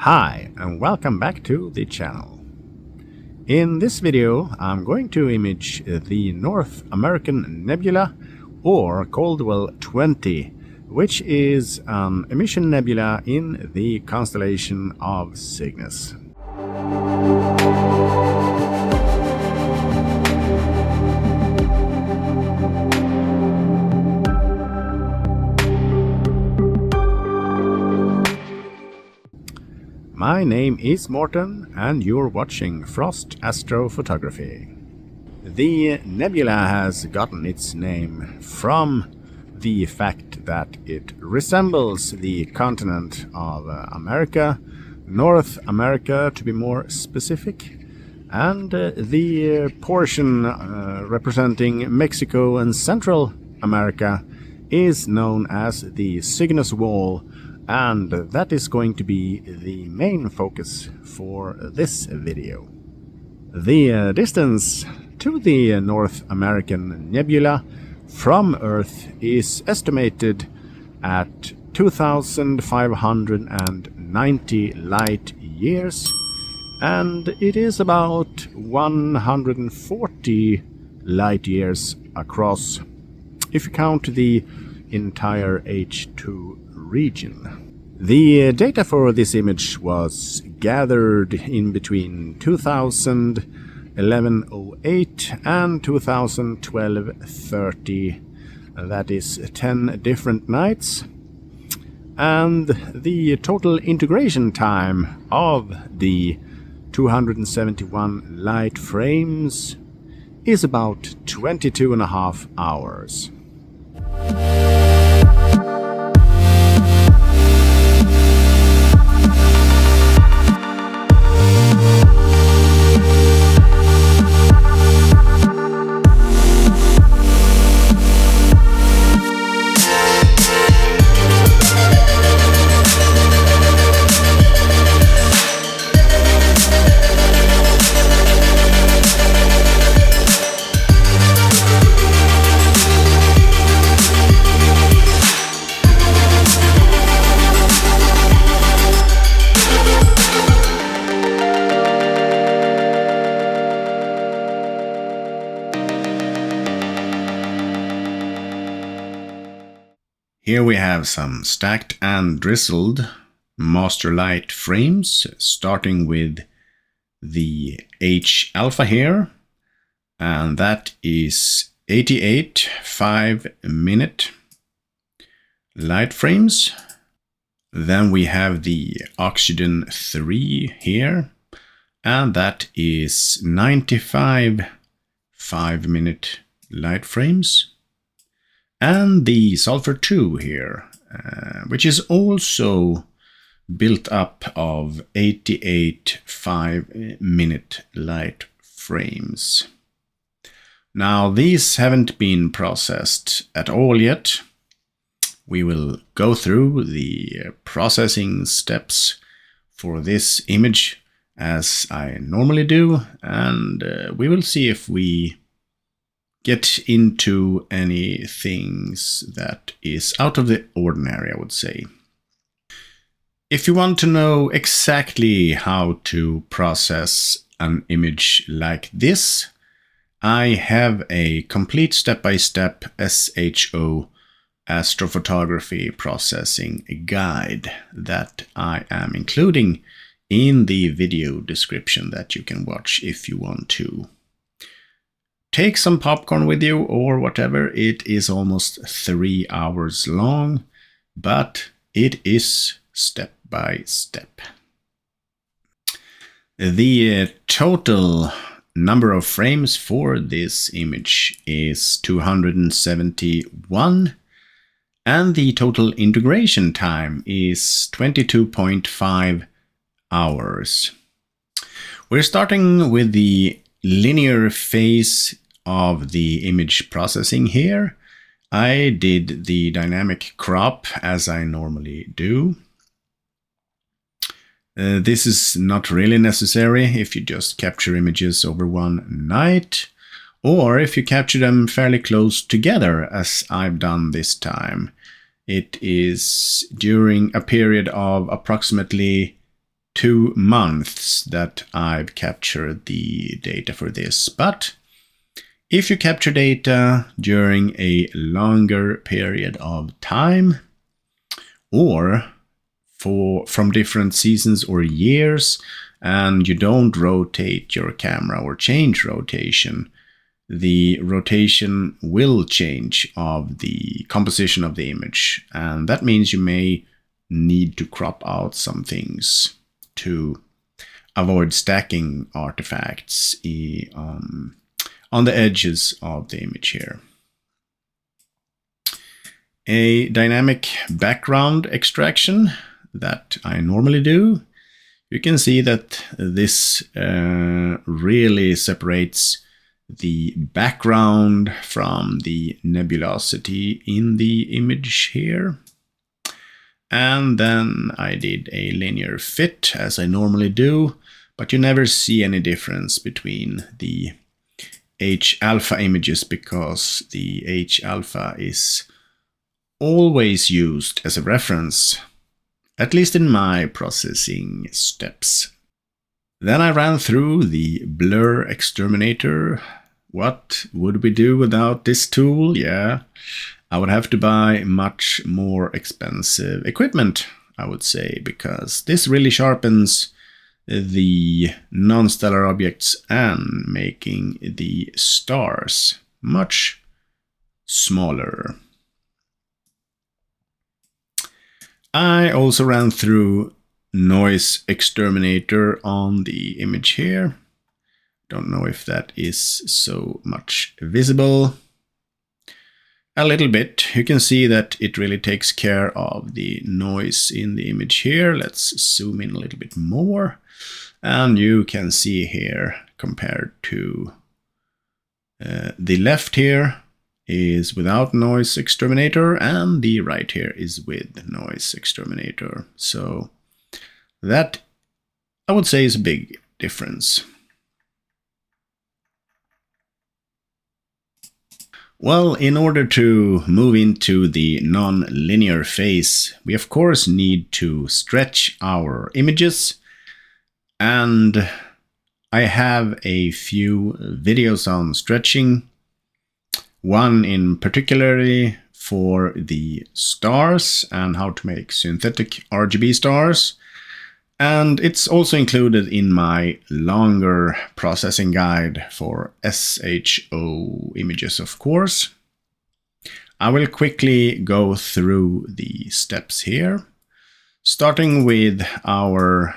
Hi and welcome back to the channel. In this video I'm going to image the North American Nebula or Caldwell 20, which is an emission nebula in the constellation of Cygnus. My name is Morten and you're watching Frost Astrophotography. The nebula has gotten its name from the fact that it resembles the continent of America, North America to be more specific, and the portion representing Mexico and Central America is known as the Cygnus Wall, and that is going to be the main focus for this video. The distance to the North American Nebula from Earth is estimated at 2,590 light years, and it is about 140 light years across, if you count the entire H2 region. The data for this image was gathered in between 2011-08 and 2012-30. That is 10 different nights. And the total integration time of the 271 light frames is about 22.5 hours. Here we have some stacked and drizzled master light frames, starting with the H alpha here, and that is 88 5-minute light frames. Then we have the oxygen 3 here, and that is 95 5-minute light frames. And the sulfur 2 here, which is also built up of 88 5-minute light frames. Now these haven't been processed at all yet. We will go through the processing steps for this image as I normally do, and we will see if we get into any things that is out of the ordinary, I would say. If you want to know exactly how to process an image like this, I have a complete step-by-step SHO astrophotography processing guide that I am including in the video description that you can watch if you want to. Take some popcorn with you or whatever. It is almost 3 hours long, but it is step by step. The total number of frames for this image is 271, and the total integration time is 22.5 hours. We're starting with the linear phase of the image processing here. I did the dynamic crop as I normally do. This is not really necessary if you just capture images over one night, or if you capture them fairly close together as I've done this time. It is during a period of approximately 2 months that I've captured the data for this, but if you capture data during a longer period of time, or from different seasons or years, and you don't rotate your camera or change rotation, the rotation will change of the composition of the image, and that means you may need to crop out some things to avoid stacking artifacts on the edges of the image here. A dynamic background extraction that I normally do, you can see that this really separates the background from the nebulosity in the image here. And then I did a linear fit as I normally do, but you never see any difference between the H-alpha images because the H-alpha is always used as a reference, at least in my processing steps. Then I ran through the blur exterminator. What would we do without this tool? Yeah, I would have to buy much more expensive equipment, I would say, because this really sharpens the non-stellar objects and making the stars much smaller. I also ran through noise exterminator on the image here. Don't know if that is so much visible. A little bit. You can see that it really takes care of the noise in the image here. Let's zoom in a little bit more. And you can see here, compared to the left here is without noise exterminator, and the right here is with noise exterminator. So that, I would say, is a big difference. Well, in order to move into the non-linear phase, we of course need to stretch our images, and I have a few videos on stretching. One in particularly for the stars and how to make synthetic RGB stars. And it's also included in my longer processing guide for SHO images, of course. I will quickly go through the steps here, starting with our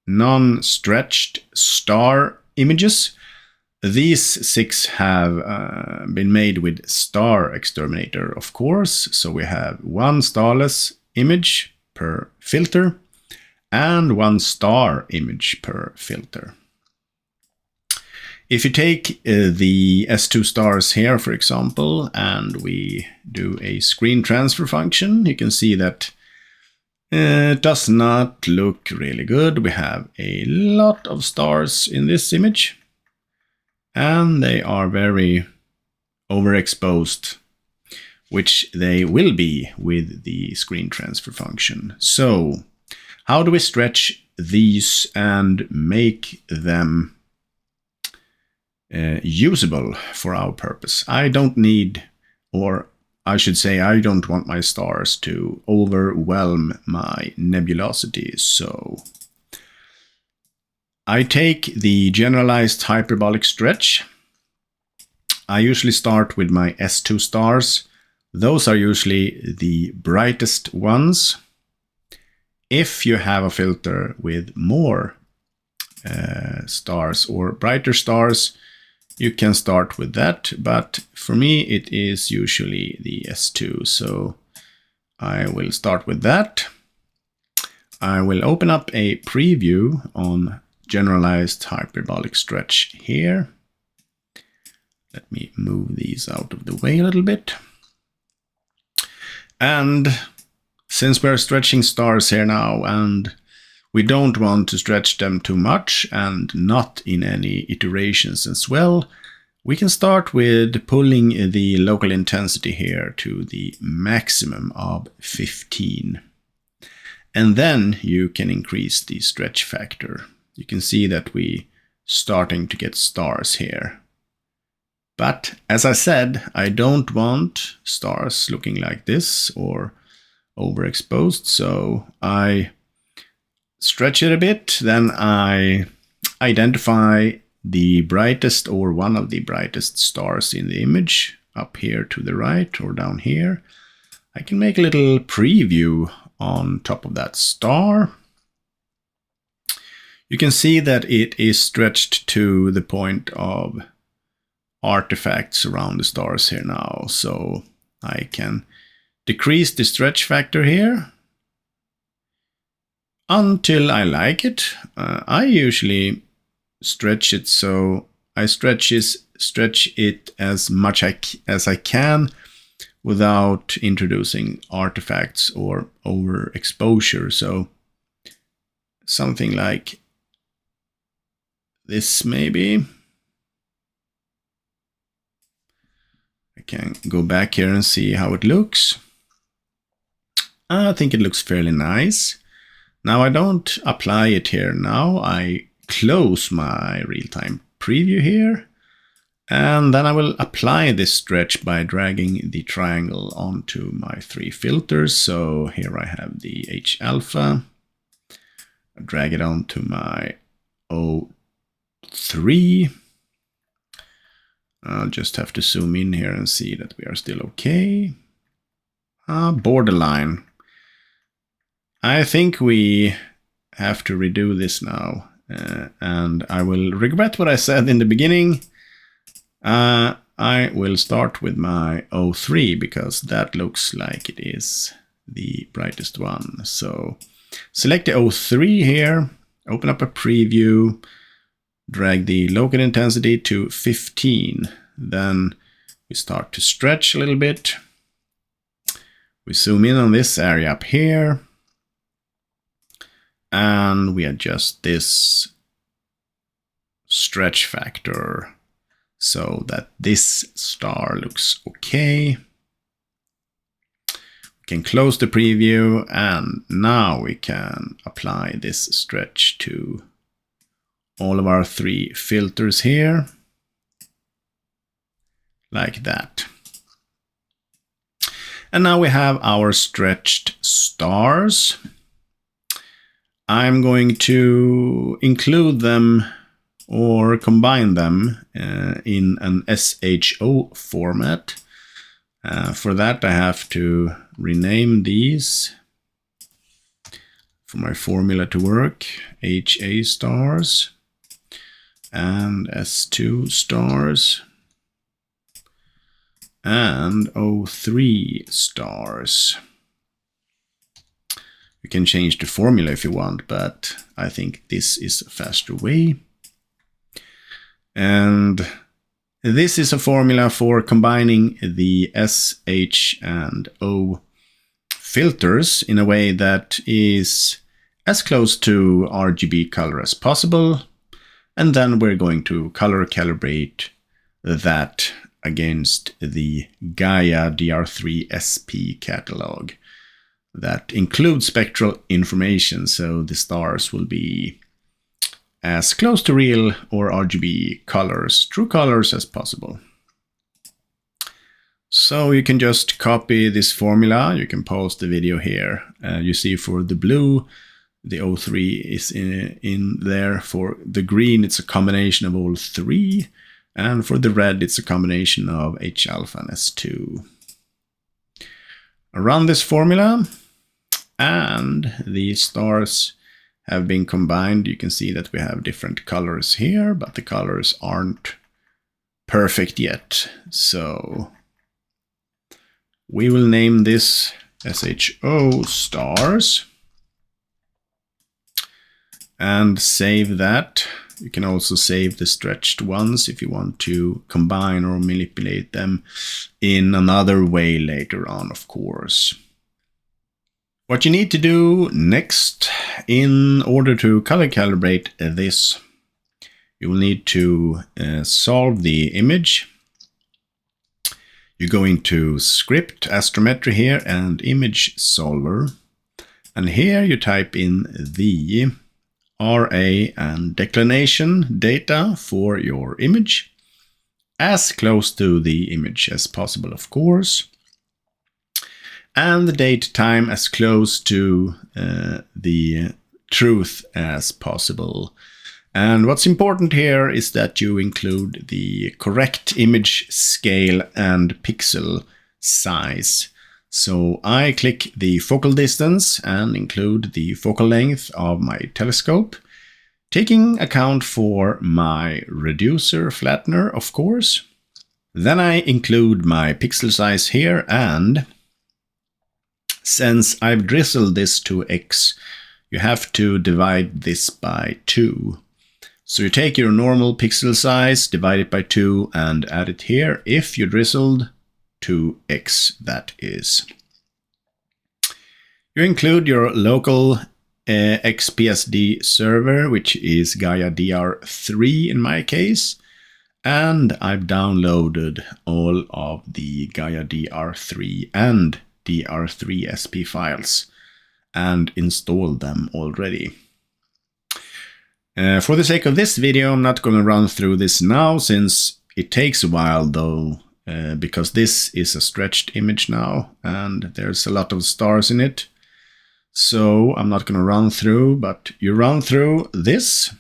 non-stretched star images. These 6 have been made with star exterminator, of course. So we have 1 starless image per filter and 1 star image per filter. If you take the S2 stars here, for example, and we do a screen transfer function, you can see that it does not look really good. We have a lot of stars in this image, and they are very overexposed, which they will be with the screen transfer function. So how do we stretch these and make them usable for our purpose? I don't need, or I should say, I don't want my stars to overwhelm my nebulosity. So I take the generalized hyperbolic stretch. I usually start with my S2 stars. Those are usually the brightest ones. If you have a filter with more stars or brighter stars, you can start with that. But for me, it is usually the S2. So I will start with that. I will open up a preview on generalized hyperbolic stretch here. Let me move these out of the way a little bit. And since we're stretching stars here now, and we don't want to stretch them too much and not in any iterations as well, we can start with pulling the local intensity here to the maximum of 15. And then you can increase the stretch factor. You can see that we starting to get stars here. But as I said, I don't want stars looking like this or overexposed, so I stretch it a bit, then I identify the brightest or one of the brightest stars in the image up here to the right or down here. I can make a little preview on top of that star. You can see that it is stretched to the point of artifacts around the stars here now. So I can decrease the stretch factor here until I like it. I usually stretch it so I stretch it as much as I can without introducing artifacts or overexposure. So something like this maybe. I can go back here and see how it looks. I think it looks fairly nice. Now I don't apply it here now. I close my real-time preview here. And then I will apply this stretch by dragging the triangle onto my 3 filters. So here I have the H alpha. I drag it onto my O3. I'll just have to zoom in here and see that we are still okay. Borderline. I think we have to redo this now. And I will regret what I said in the beginning. I will start with my O3 because that looks like it is the brightest one. So select the O3 here, open up a preview, drag the local intensity to 15. Then we start to stretch a little bit. We zoom in on this area up here. And we adjust this stretch factor so that this star looks okay. We can close the preview and now we can apply this stretch to all of our 3 filters here. Like that. And now we have our stretched stars. I'm going to include them or combine them in an SHO format. For that I have to rename these for my formula to work. HA stars and S2 stars and O3 stars. You can change the formula if you want, but I think this is a faster way. And this is a formula for combining the S, H, and O filters in a way that is as close to RGB color as possible. And then we're going to color calibrate that against the Gaia DR3 SP catalog that includes spectral information, so the stars will be as close to real or RGB colors, true colors as possible. So you can just copy this formula. You can pause the video here. You see for the blue, the O3 is in there. For the green, it's a combination of all 3. And for the red, it's a combination of H alpha and S2. I run this formula and the stars have been combined. You can see that we have different colors here, but the colors aren't perfect yet. So we will name this SHO stars and save that. You can also save the stretched ones if you want to combine or manipulate them in another way later on, of course. What you need to do next in order to color calibrate this, you will need to solve the image. You go into Script, Astrometry here, and Image Solver. And here you type in the RA and declination data for your image, as close to the image as possible, of course, and the date time as close to the truth as possible. And what's important here is that you include the correct image scale and pixel size. So I click the focal distance and include the focal length of my telescope, taking account for my reducer flattener, of course. Then I include my pixel size here, and since I've drizzled this to X, you have to divide this by 2. So you take your normal pixel size, divide it by 2, and add it here if you drizzled to X, that is. You include your local XPSD server, which is Gaia DR3 in my case, and I've downloaded all of the Gaia DR3 and DR3 SP files and installed them already. For the sake of this video, I'm not going to run through this now, since it takes a while though, because this is a stretched image now and there's a lot of stars in it. So I'm not going to run through, but you run through this.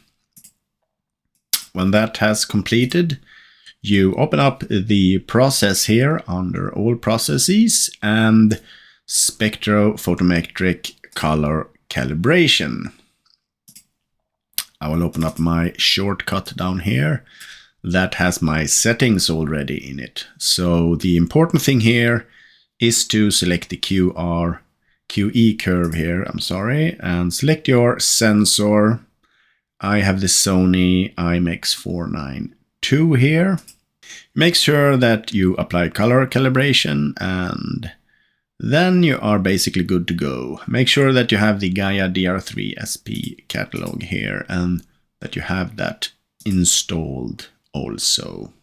When that has completed, you open up the process here under all processes and spectrophotometric color calibration. I will open up my shortcut down here that has my settings already in it. So the important thing here is to select the QE curve here, and select your sensor. I have the Sony IMX492 here. Make sure that you apply color calibration, and then you are basically good to go. Make sure that you have the Gaia DR3 SP catalog here and that you have that installed also.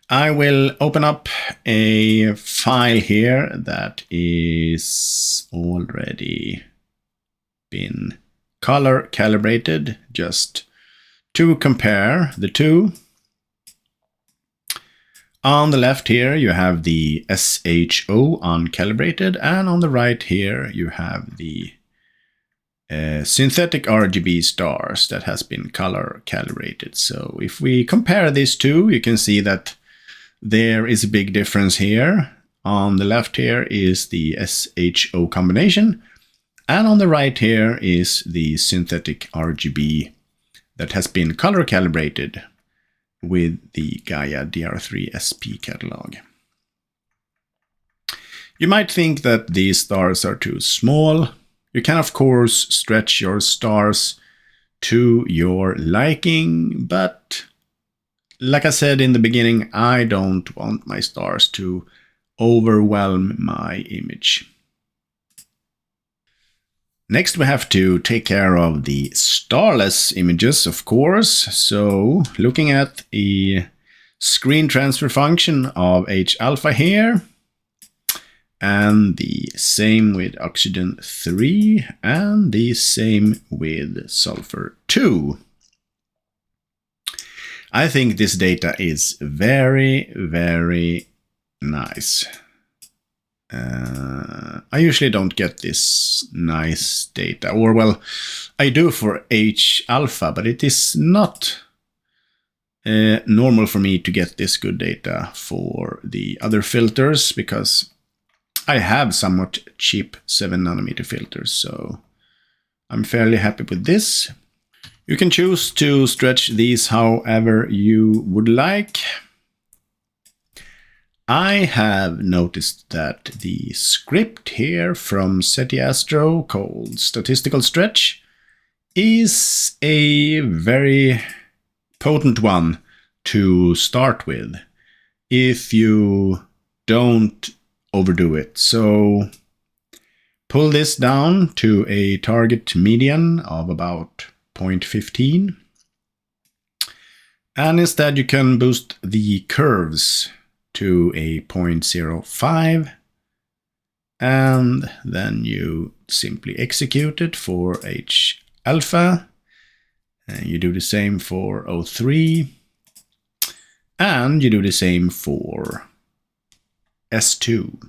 I will open up a file here that is already been color calibrated, just to compare the two. On the left here you have the SHO uncalibrated, and on the right here you have the synthetic RGB stars that has been color calibrated. So if we compare these two, you can see that there is a big difference here. On the left here is the SHO combination, and on the right here is the synthetic RGB that has been color calibrated with the Gaia DR3 SP catalog. You might think that these stars are too small. You can of course stretch your stars to your liking, but like I said in the beginning, I don't want my stars to overwhelm my image. Next we have to take care of the starless images, of course. So looking at the screen transfer function of H alpha here, and the same with oxygen 3, and the same with sulfur 2. I think this data is very, very nice. I usually don't get this nice data, or well, I do for H alpha, but it is not normal for me to get this good data for the other filters, because I have somewhat cheap 7nm filters, so I'm fairly happy with this. You can choose to stretch these however you would like. I have noticed that the script here from SETI Astro called Statistical Stretch is a very potent one to start with if you don't overdo it. So pull this down to a target median of about 0.15, and instead you can boost the curves to a 0.05 and then you simply execute it for H alpha, and you do the same for O3, and you do the same for S2.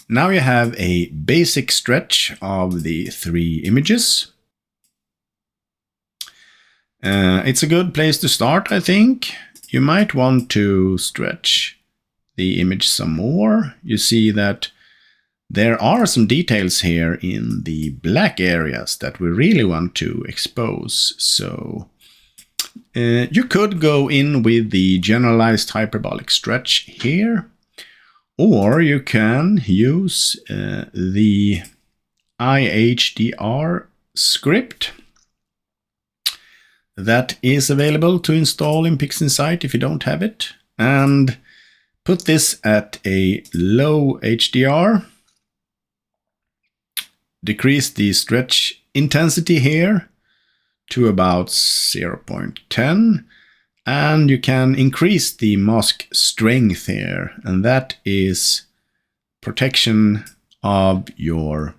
Now you have a basic stretch of the three images. It's a good place to start, I think. You might want to stretch the image some more. You see that there are some details here in the black areas that we really want to expose. So you could go in with the generalized hyperbolic stretch here, or you can use the IHDR script that is available to install in PixInsight if you don't have it, and put this at a low HDR. Decrease the stretch intensity here to about 0.10, and you can increase the mask strength here, and that is protection of your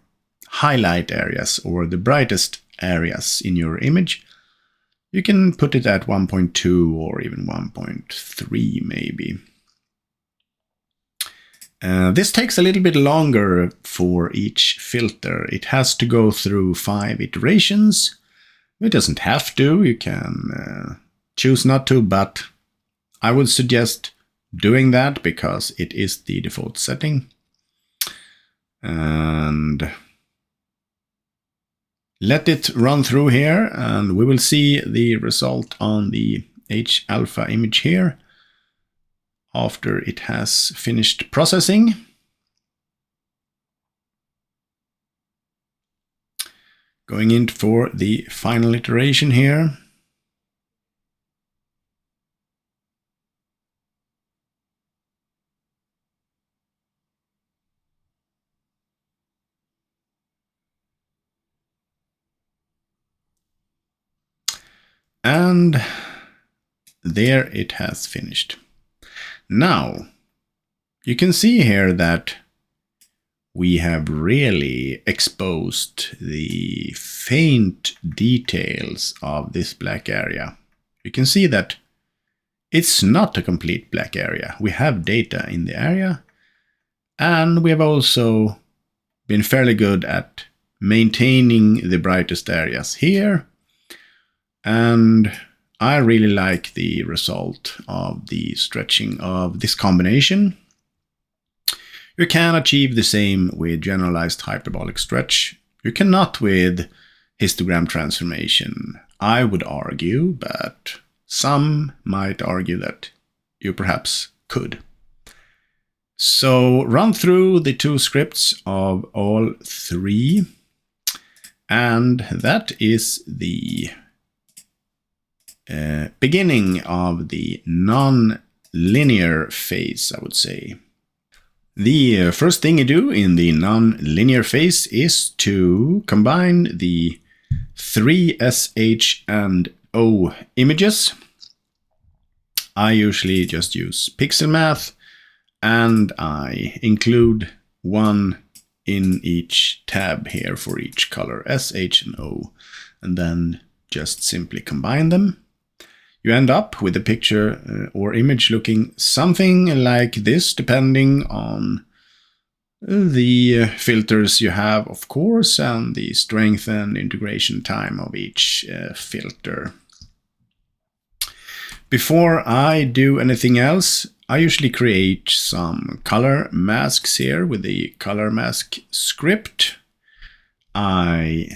highlight areas or the brightest areas in your image. You can put it at 1.2 or even 1.3 maybe. This takes a little bit longer for each filter. It has to go through 5 iterations. It doesn't have to, you can choose not to, but I would suggest doing that because it is the default setting. And let it run through here, and we will see the result on the H alpha image here after it has finished processing. Going in for the final iteration here. And there it has finished. Now, you can see here that we have really exposed the faint details of this black area. You can see that it's not a complete black area. We have data in the area, and we have also been fairly good at maintaining the brightest areas here. And I really like the result of the stretching of this combination. You can achieve the same with generalized hyperbolic stretch. You cannot with histogram transformation, I would argue, but some might argue that you perhaps could. So run through the 2 scripts of all 3, and that is the beginning of the non-linear phase, I would say. The first thing you do in the non-linear phase is to combine the 3 SH and O images. I usually just use pixel math, and I include 1 in each tab here for each color, SH and O, and then just simply combine them. You end up with a picture or image looking something like this, depending on the filters you have, of course, and the strength and integration time of each filter. Before I do anything else, I usually create some color masks here with the color mask script. I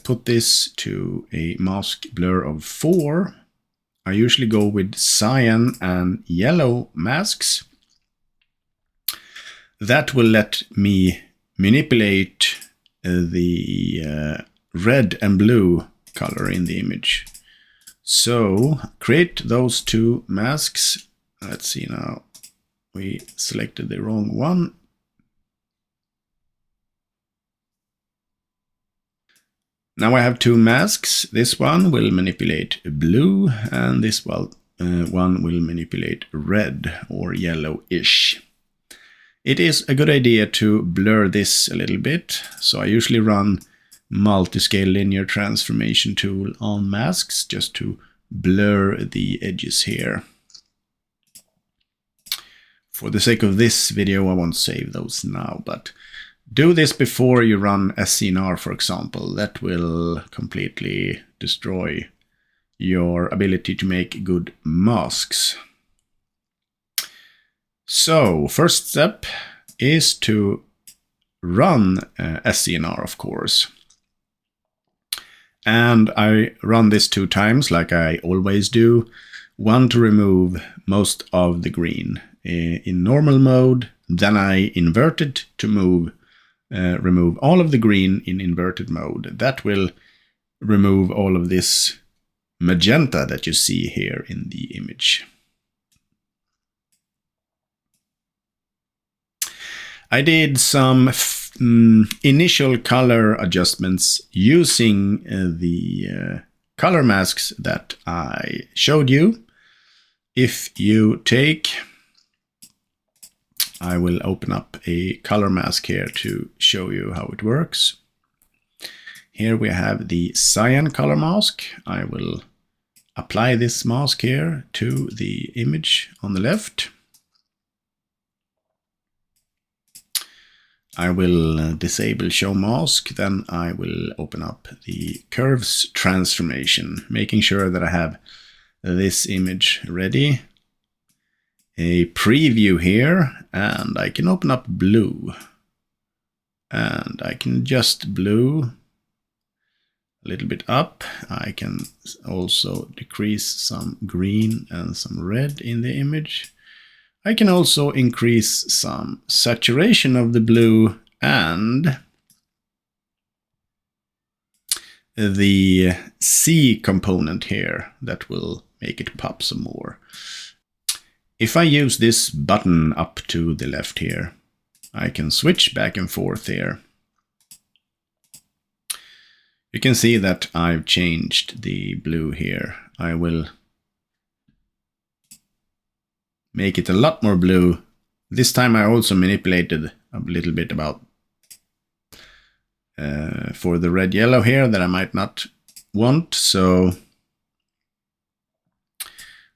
put this to a mask blur of 4. I usually go with cyan and yellow masks. That will let me manipulate the red and blue color in the image. So create those 2 masks. Let's see now. We selected the wrong one. Now I have 2 masks. This one will manipulate blue, and this one will manipulate red or yellowish. It is a good idea to blur this a little bit. So I usually run multi-scale linear transformation tool on masks just to blur the edges here. For the sake of this video, I won't save those now, but do this before you run SCNR, for example. That will completely destroy your ability to make good masks. So, first step is to run SCNR, of course. And I run this 2 times, like I always do. One to remove most of the green in normal mode, then I invert it to remove all of the green in inverted mode. That will remove all of this magenta that you see here in the image. I did some initial color adjustments using the color masks that I showed you. If you take, I will open up a color mask here to show you how it works. Here we have the cyan color mask. I will apply this mask here to the image on the left. I will disable show mask, then I will open up the curves transformation, making sure that I have this image ready. A preview here, and I can open up blue. And I can adjust blue a little bit up. I can also decrease some green and some red in the image. I can also increase some saturation of the blue and the C component here that will make it pop some more. If I use this button up to the left here, I can switch back and forth here. You can see that I've changed the blue here. I will make it a lot more blue. This time I also manipulated a little bit about for the red yellow here that I might not want. So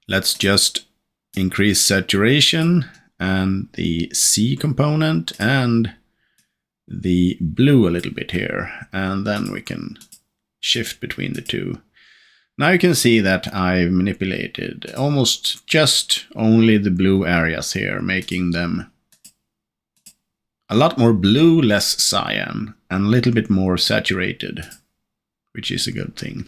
let's just increase saturation and the C component and the blue a little bit here, and then we can shift between the two. Now you can see that I've manipulated almost just only the blue areas here, making them a lot more blue, less cyan, and a little bit more saturated, which is a good thing.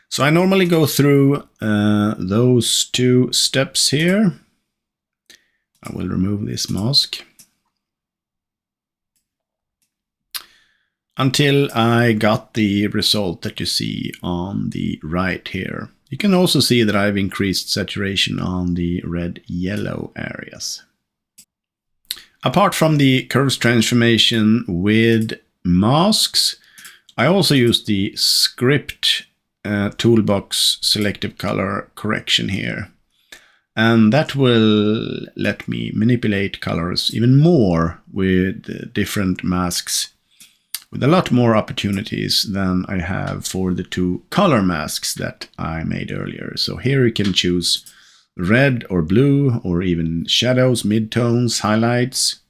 So I normally go through those 2 steps here. I will remove this mask until I got the result that you see on the right here. You can also see that I've increased saturation on the red-yellow areas. Apart from the curves transformation with masks, I also use the script toolbox selective color correction here. And that will let me manipulate colors even more with different masks, with a lot more opportunities than I have for the 2 color masks that I made earlier. So here you can choose red or blue, or even shadows, midtones, highlights,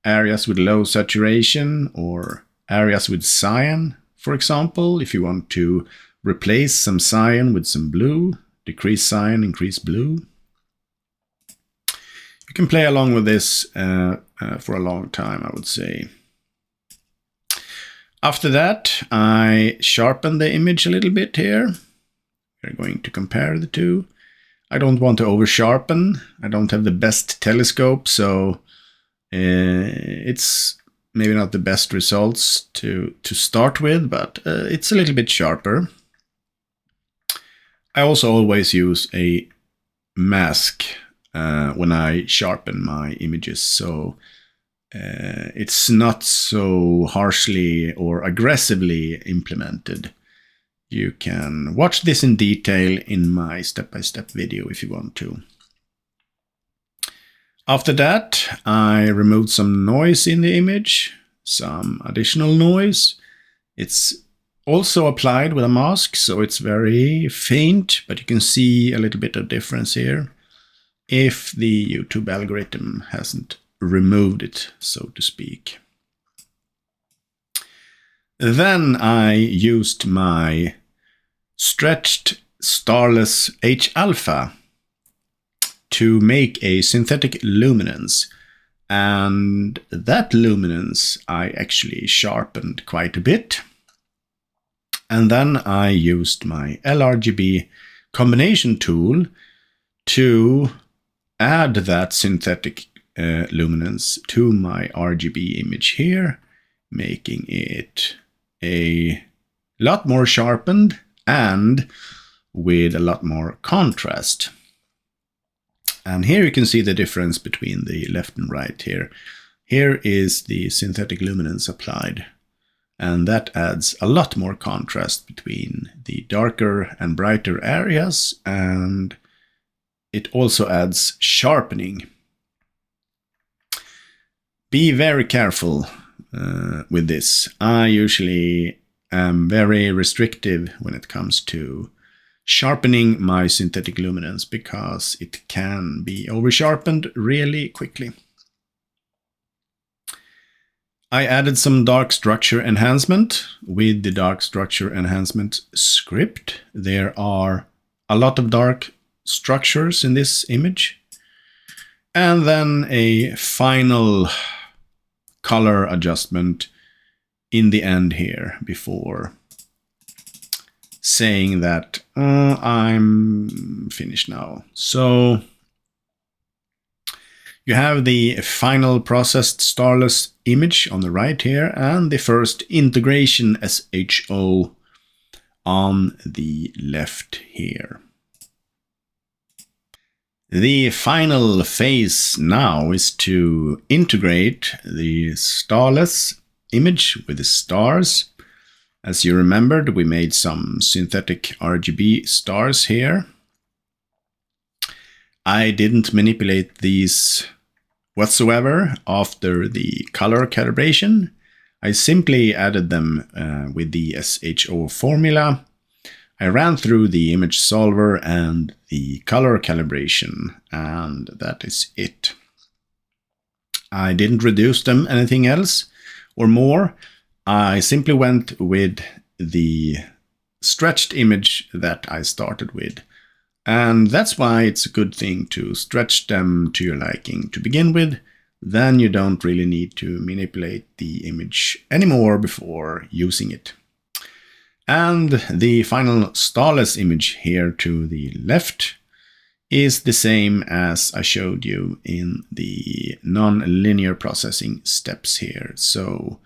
areas with low saturation, or areas with cyan, for example, if you want to replace some cyan with some blue, decrease cyan, increase blue. You can play along with this for a long time, I would say. After that, I sharpen the image a little bit here. We're going to compare the 2. I don't want to over sharpen. I don't have the best telescope, so it's maybe not the best results to start with, but it's a little bit sharper. I also always use a mask when I sharpen my images, so it's not so harshly or aggressively implemented. You can watch this in detail in my step-by-step video if you want to. After that, I removed some noise in the image, some additional noise. It's also applied with a mask, so it's very faint, but you can see a little bit of difference here if the YouTube algorithm hasn't removed it, so to speak. Then I used my stretched starless H-alpha to make a synthetic luminance, and that luminance I actually sharpened quite a bit. And then I used my SRGB combination tool to add that synthetic luminance to my RGB image here, making it a lot more sharpened and with a lot more contrast. And here you can see the difference between the left and right here. Here is the synthetic luminance applied, and that adds a lot more contrast between the darker and brighter areas, and it also adds sharpening. Be very careful with this. I usually am very restrictive when it comes to sharpening my synthetic luminance because it can be over-sharpened really quickly. I added some dark structure enhancement with the dark structure enhancement script. There are a lot of dark structures in this image. And then a final color adjustment in the end here before saying that I'm finished now. So you have the final processed starless image on the right here and the first integration SHO on the left here. The final phase now is to integrate the starless image with the stars. As you remembered, we made some synthetic RGB stars here. I didn't manipulate these whatsoever after the color calibration. I simply added them with the SHO formula. I ran through the image solver and the color calibration, and that is it. I didn't reduce them anything else or more. I simply went with the stretched image that I started with. And that's why it's a good thing to stretch them to your liking to begin with. Then you don't really need to manipulate the image anymore before using it. And the final starless image here to the left is the same as I showed you in the non-linear processing steps here. So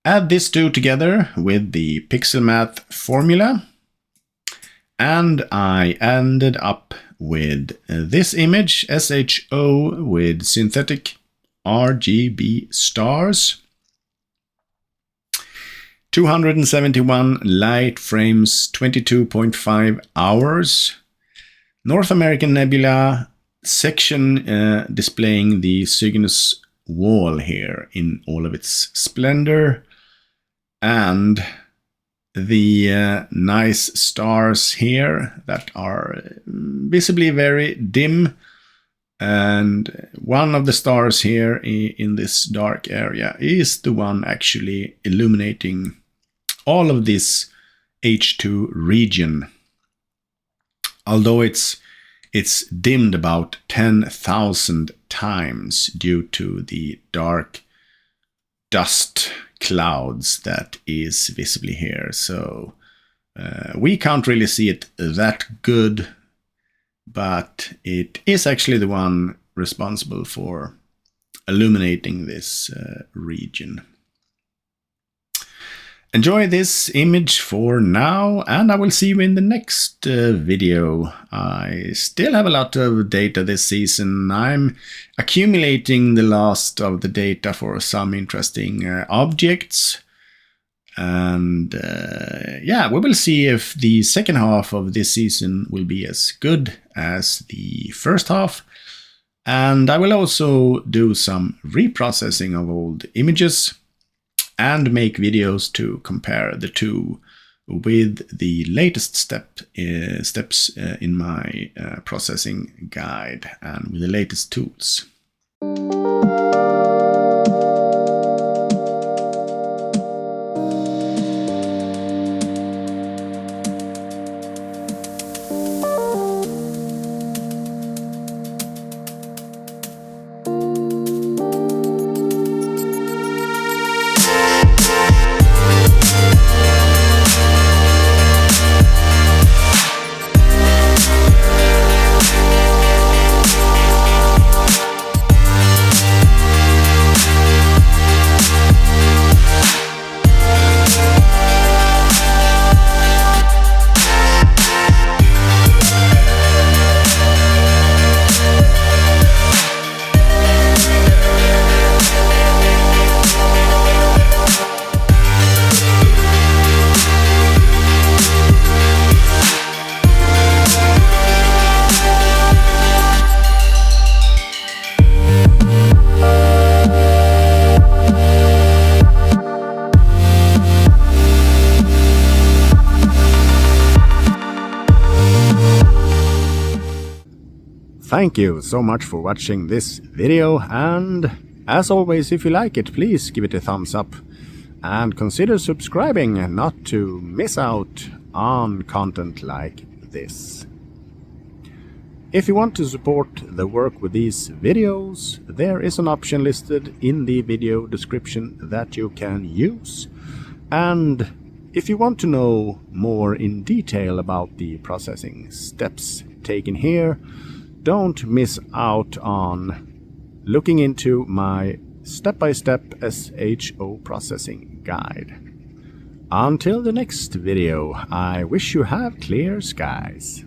add these two together with the pixel math formula, and I ended up with this image, SHO with synthetic RGB stars, 271 light frames, 22.5 hours, North American Nebula section displaying the Cygnus Wall here in all of its splendor, and the nice stars here that are visibly very dim, and one of the stars here in this dark area is the one actually illuminating all of this H2 region, although it's dimmed about 10,000 times due to the dark dust clouds that is visibly here. So we can't really see it that good, but it is actually the one responsible for illuminating this region. Enjoy this image for now, and I will see you in the next video. I still have a lot of data this season. I'm accumulating the last of the data for some interesting objects. And yeah, we will see if the second half of this season will be as good as the first half. And I will also do some reprocessing of old images and make videos to compare the two with the latest steps in my processing guide and with the latest tools. Thank you so much for watching this video, and as always, if you like it, please give it a thumbs up and consider subscribing not to miss out on content like this. If you want to support the work with these videos, there is an option listed in the video description that you can use. And if you want to know more in detail about the processing steps taken here, don't miss out on looking into my step-by-step SHO processing guide. Until the next video, I wish you have clear skies.